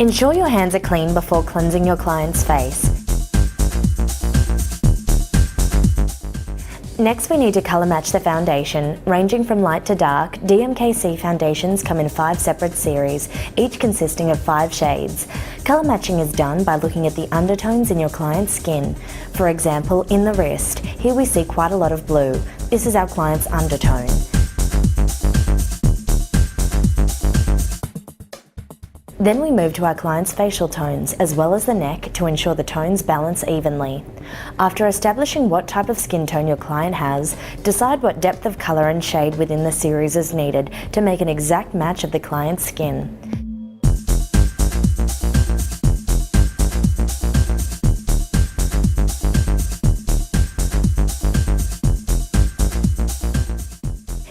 Ensure your hands are clean before cleansing your client's face. Next, we need to colour match the foundation. Ranging from light to dark, DMKC foundations come in 5 separate series, each consisting of 5 shades. Colour matching is done by looking at the undertones in your client's skin. For example, in the wrist, here we see quite a lot of blue. This is our client's undertone. Then we move to our client's facial tones, as well as the neck, to ensure the tones balance evenly. After establishing what type of skin tone your client has, decide what depth of colour and shade within the series is needed to make an exact match of the client's skin.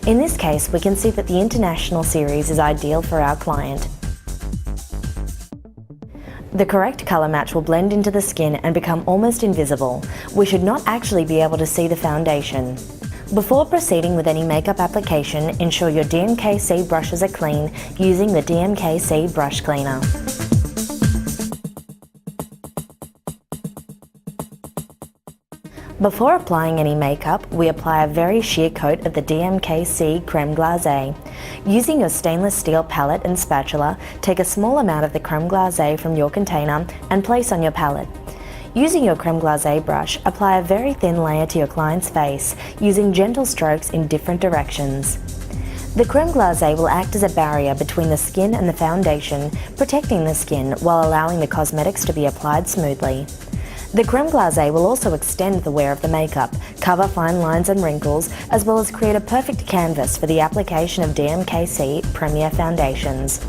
In this case, we can see that the International series is ideal for our client. The correct colour match will blend into the skin and become almost invisible. We should not actually be able to see the foundation. Before proceeding with any makeup application, ensure your DMKC brushes are clean using the DMKC brush cleaner. Before applying any makeup, we apply a very sheer coat of the DMKC creme glacé. Using your stainless steel palette and spatula, take a small amount of the creme glacé from your container and place on your palette. Using your creme glacé brush, apply a very thin layer to your client's face, using gentle strokes in different directions. The creme glacé will act as a barrier between the skin and the foundation, protecting the skin while allowing the cosmetics to be applied smoothly. The creme glacé will also extend the wear of the makeup, cover fine lines and wrinkles, as well as create a perfect canvas for the application of DMKC Premier foundations.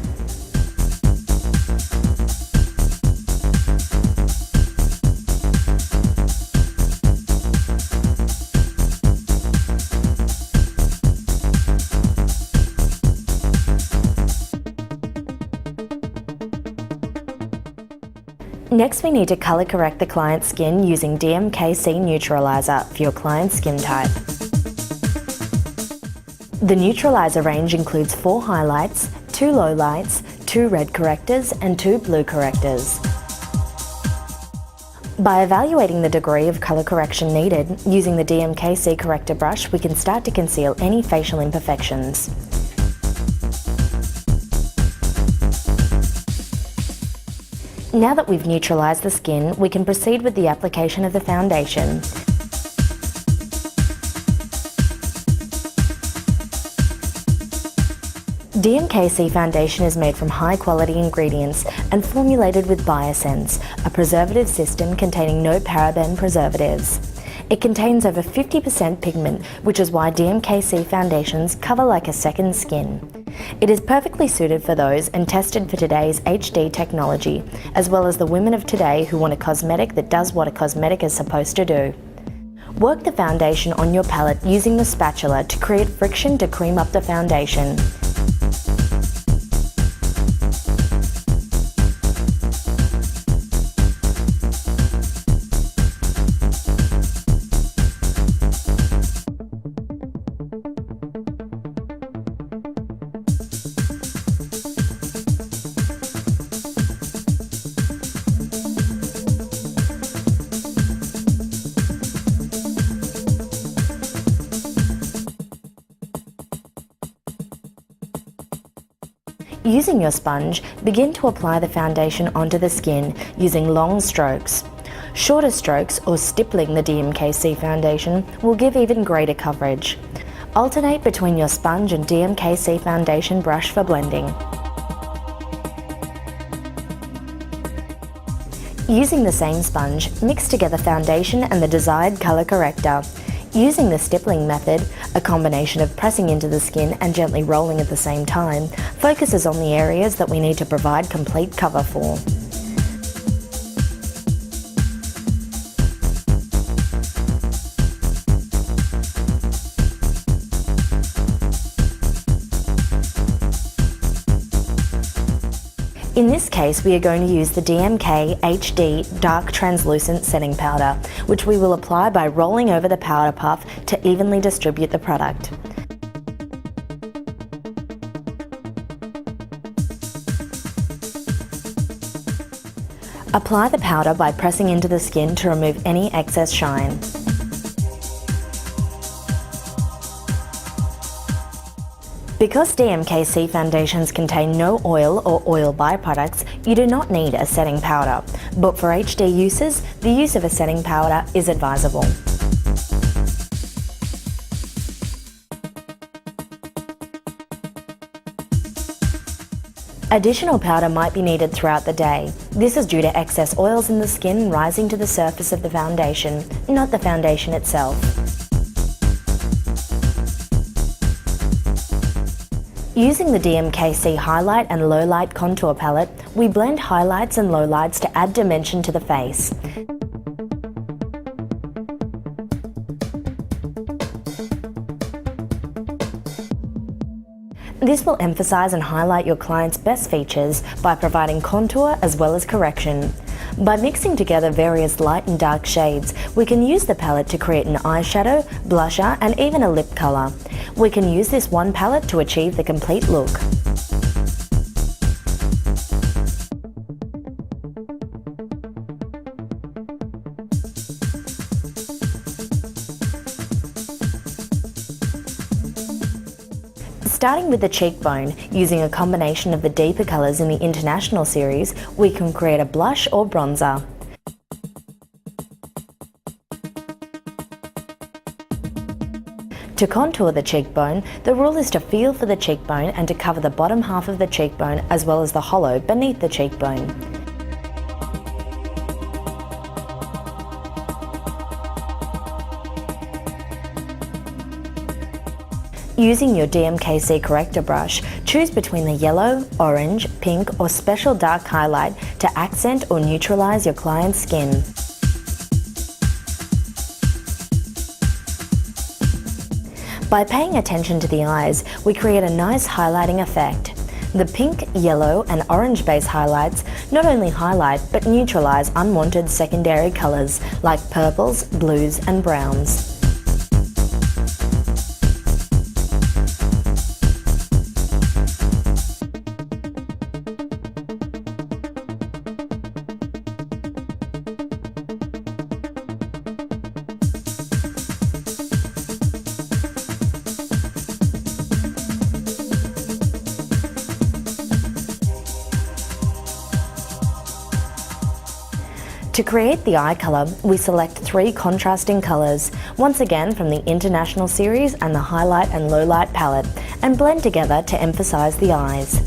Next, we need to colour correct the client's skin using DMKC Neutralizer for your client's skin type. The Neutralizer range includes 4 highlights, 2 lowlights, 2 red correctors and 2 blue correctors. By evaluating the degree of colour correction needed, using the DMKC corrector brush, we can start to conceal any facial imperfections. Now that we've neutralised the skin, we can proceed with the application of the foundation. DMKC foundation is made from high-quality ingredients and formulated with BIOCENCE, a preservative system containing no paraben preservatives. It contains over 50% pigment, which is why DMKC foundations cover like a second skin. It is perfectly suited for those and tested for today's HD technology, as well as the women of today who want a cosmetic that does what a cosmetic is supposed to do. Work the foundation on your palette using the spatula to create friction to cream up the foundation. Using your sponge, begin to apply the foundation onto the skin using long strokes. Shorter strokes, or stippling the DMKC foundation, will give even greater coverage. Alternate between your sponge and DMKC foundation brush for blending. Using the same sponge, mix together foundation and the desired colour corrector. Using the stippling method, a combination of pressing into the skin and gently rolling at the same time, focuses on the areas that we need to provide complete cover for. In this case, we are going to use the DMK HD Dark Translucent Setting Powder, which we will apply by rolling over the powder puff to evenly distribute the product. Apply the powder by pressing into the skin to remove any excess shine. Because DMKC foundations contain no oil or oil byproducts, you do not need a setting powder, but for HD uses, the use of a setting powder is advisable. Additional powder might be needed throughout the day. This is due to excess oils in the skin rising to the surface of the foundation, not the foundation itself. Using the DMKC Highlight and Lowlight Contour Palette, we blend highlights and lowlights to add dimension to the face. This will emphasize and highlight your client's best features by providing contour as well as correction. By mixing together various light and dark shades, we can use the palette to create an eyeshadow, blusher, and even a lip colour. We can use this one palette to achieve the complete look. Starting with the cheekbone, using a combination of the deeper colours in the International series, we can create a blush or bronzer. To contour the cheekbone, the rule is to feel for the cheekbone and to cover the bottom half of the cheekbone as well as the hollow beneath the cheekbone. Using your DMKC corrector brush, choose between the yellow, orange, pink or special dark highlight to accent or neutralise your client's skin. By paying attention to the eyes, we create a nice highlighting effect. The pink, yellow and orange base highlights not only highlight but neutralise unwanted secondary colours like purples, blues and browns. To create the eye colour, we select 3 contrasting colours, once again from the International series and the Highlight and Lowlight palette, and blend together to emphasise the eyes.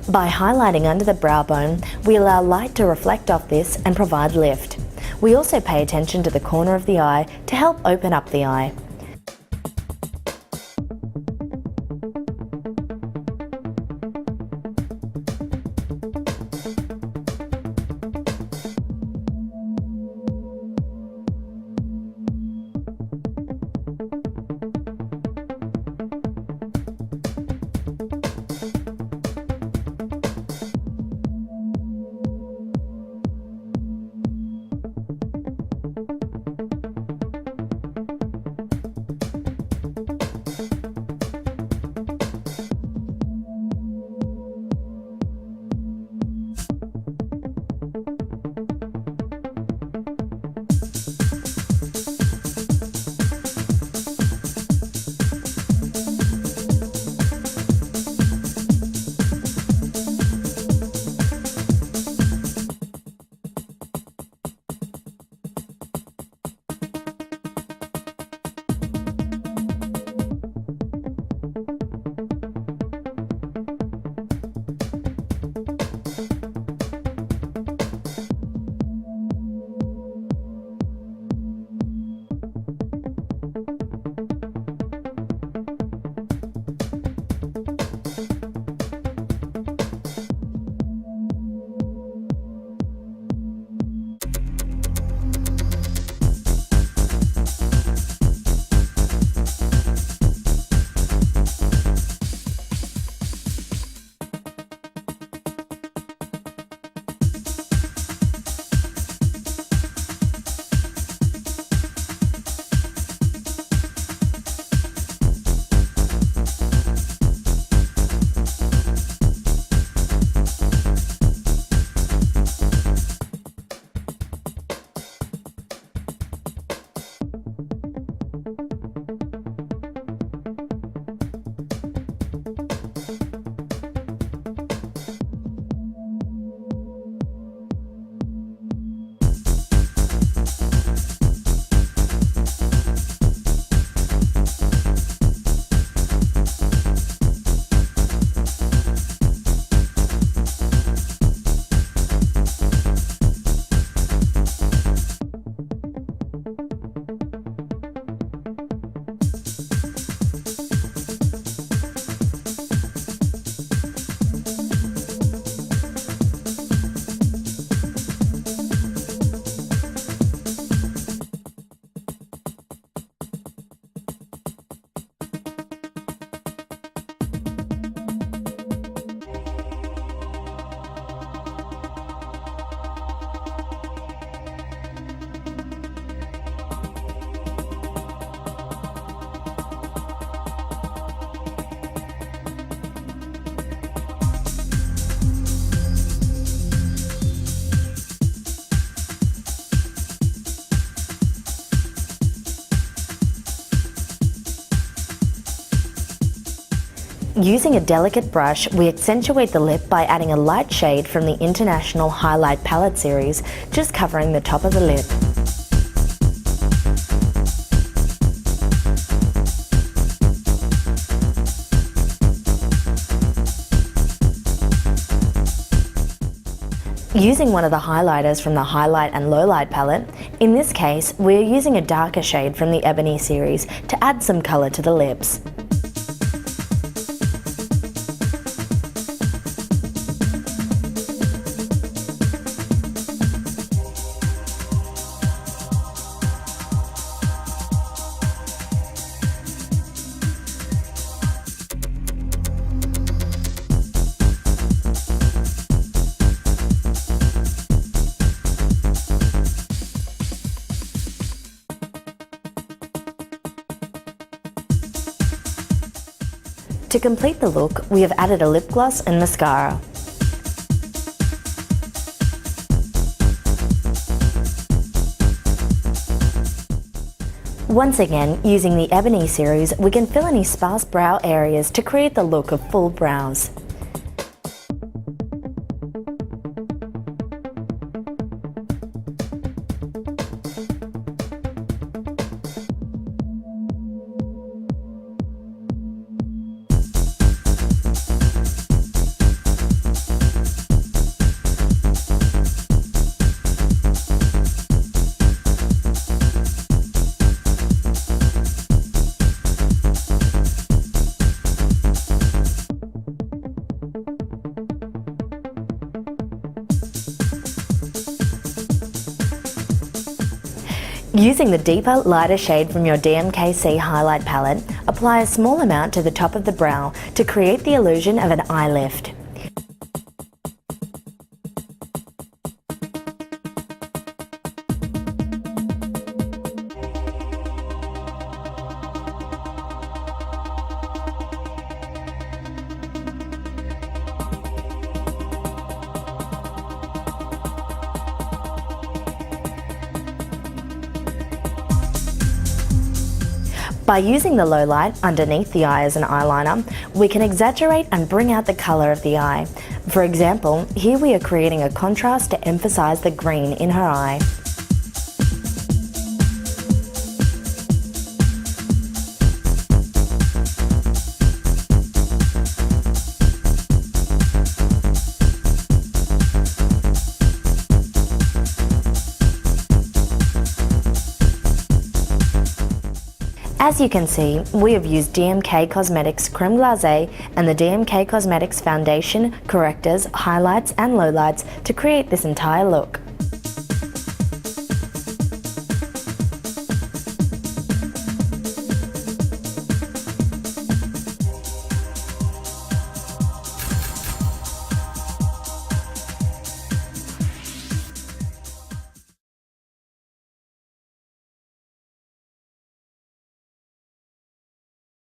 By highlighting under the brow bone, we allow light to reflect off this and provide lift. We also pay attention to the corner of the eye to help open up the eye. Using a delicate brush, we accentuate the lip by adding a light shade from the International Highlight Palette series, just covering the top of the lip. Using one of the highlighters from the Highlight and Lowlight palette, in this case we're using a darker shade from the Ebony series to add some colour to the lips. To complete the look, we have added a lip gloss and mascara. Once again, using the Ebony series, we can fill any sparse brow areas to create the look of full brows. Using the deeper, lighter shade from your DMKC highlight palette, apply a small amount to the top of the brow to create the illusion of an eye lift. By using the low light underneath the eye as an eyeliner, we can exaggerate and bring out the colour of the eye. For example, here we are creating a contrast to emphasise the green in her eye. As you can see, we have used DMK Cosmetics Creme Glacé and the DMK Cosmetics Foundation, Correctors, Highlights and Lowlights to create this entire look.